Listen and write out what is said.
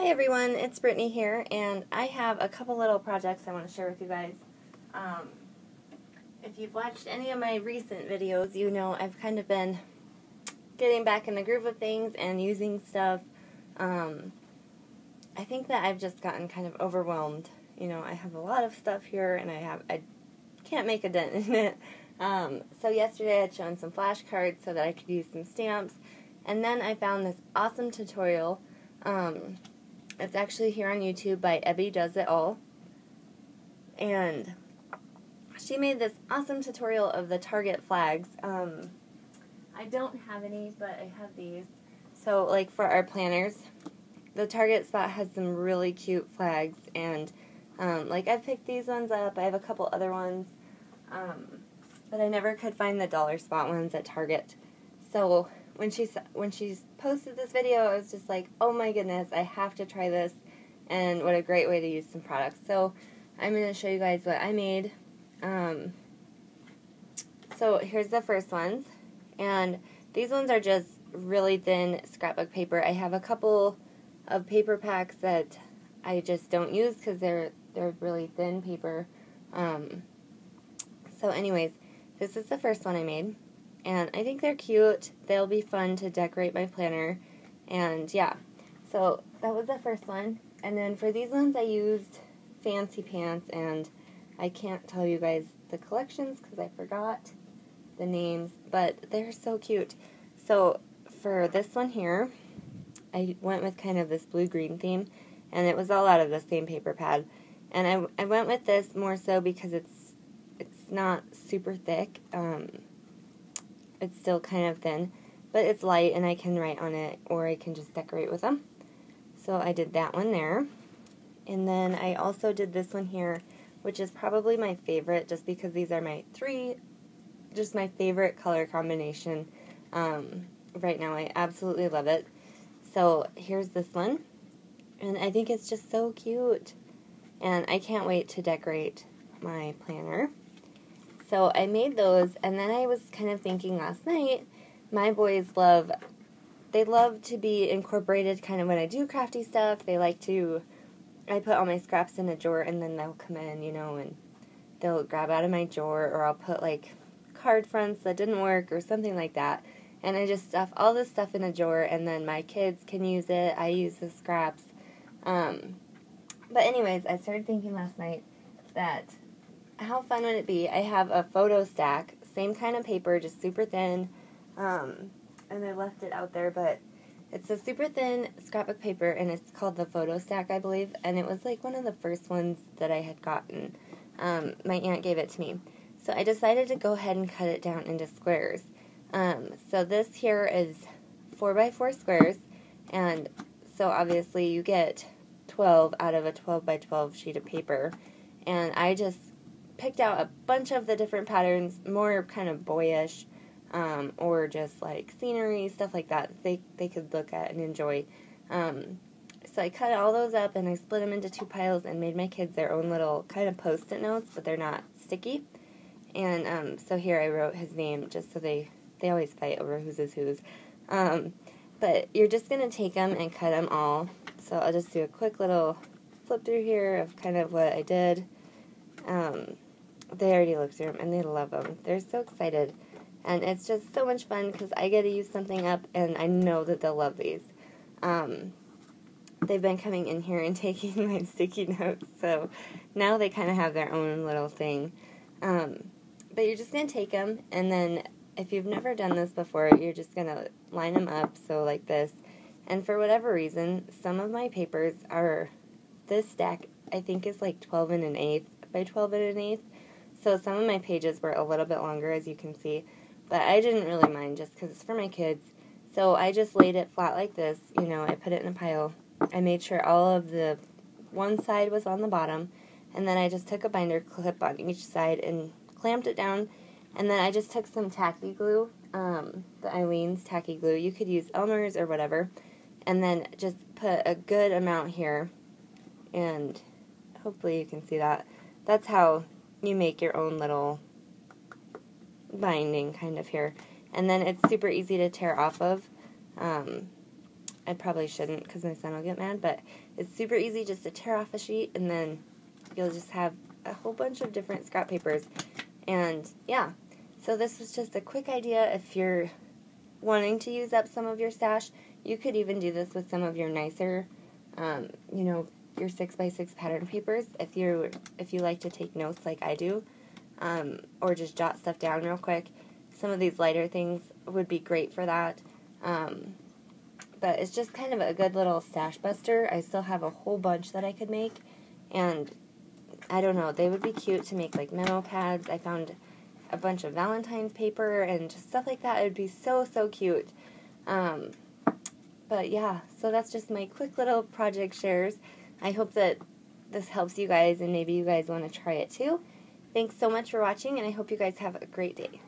Hi everyone, it's Brittany here, and I have a couple little projects I want to share with you guys. If you've watched any of my recent videos, you know I've kind of been getting back in the groove of things and using stuff. I think that I've just gotten kind of overwhelmed. You know, I have a lot of stuff here, and I can't make a dent in it. So yesterday I had shown some flashcards so that I could use some stamps, and then I found this awesome tutorial. It's actually here on YouTube by Ebby Does It All, and she made this awesome tutorial of the Target flags. I don't have any, but I have these. So, like, for our planners, the Target spot has some really cute flags, and, like, I've picked these ones up. I have a couple other ones, but I never could find the dollar spot ones at Target. So, when she posted this video, I was just like, oh my goodness, I have to try this, and what a great way to use some products. So, I'm going to show you guys what I made. So, here's the first ones, and these ones are just really thin scrapbook paper. I have a couple of paper packs that I just don't use because they're really thin paper. So anyways, this is the first one I made, and I think they're cute. They'll be fun to decorate my planner, and yeah. So that was the first one, and then for these ones I used Fancy Pants, and I can't tell you guys the collections because I forgot the names, but they're so cute. So for this one here, I went with kind of this blue-green theme, and it was all out of the same paper pad. And I went with this more so because it's not super thick. It's still kind of thin, but it's light, and I can write on it, or I can just decorate with them. So I did that one there. And then I also did this one here, which is probably my favorite, just because these are my my favorite color combination right now. I absolutely love it. So here's this one, and I think it's just so cute, and I can't wait to decorate my planner. So I made those, and then I was kind of thinking last night, my boys love to be incorporated kind of when I do crafty stuff. I put all my scraps in a drawer, and then they'll come in, you know, and they'll grab out of my drawer, or I'll put like card fronts that didn't work or something like that. And I just stuff all this stuff in a drawer, and then my kids can use it. I use the scraps. But anyways, I started thinking last night that how fun would it be? I have a photo stack, same kind of paper, just super thin. And I left it out there, but it's a super thin scrapbook paper, and it's called the photo stack, I believe. And it was like one of the first ones that I had gotten. My aunt gave it to me. So I decided to go ahead and cut it down into squares. So this here is 4x4 squares, and so obviously you get 12 out of a 12x12 sheet of paper, and I just picked out a bunch of the different patterns, more kind of boyish, or just like scenery, stuff like that they could look at and enjoy. So I cut all those up, and I split them into two piles and made my kids their own little kind of post-it notes, but they're not sticky. And so here I wrote his name just so they always fight over whose is whose. But you're just going to take them and cut them all. So I'll just do a quick little flip through here of kind of what I did. They already looked through them, and they love them. They're so excited. And it's just so much fun because I get to use something up, and I know that they'll love these. They've been coming in here and taking my sticky notes, so now they kind of have their own little thing. But you're just going to take them, and then if you've never done this before, you're just going to line them up, so like this. And for whatever reason, some of my papers are, this stack I think is like 12 1/8 by 12 1/8. So some of my pages were a little bit longer, as you can see. But I didn't really mind just because it's for my kids. So I just laid it flat like this. You know, I put it in a pile. I made sure all of the one side was on the bottom. And then I just took a binder clip on each side and clamped it down. And then I just took some tacky glue, the Eileen's tacky glue. You could use Elmer's or whatever. And then just put a good amount here. And hopefully you can see that. That's how you make your own little binding kind of here. And then it's super easy to tear off of. I probably shouldn't because my son will get mad, but it's super easy just to tear off a sheet, and then you'll just have a whole bunch of different scrap papers. And yeah, so this was just a quick idea. If you're wanting to use up some of your stash, you could even do this with some of your nicer, you know, your 6x6 pattern papers, if you like to take notes like I do, or just jot stuff down real quick. Some of these lighter things would be great for that. But it's just kind of a good little stash buster. I still have a whole bunch that I could make, and I don't know, they would be cute to make like memo pads. I found a bunch of Valentine's paper and just stuff like that. It would be so, so cute. But yeah, so that's just my quick little project shares. I hope that this helps you guys, and maybe you guys want to try it too. Thanks so much for watching, and I hope you guys have a great day.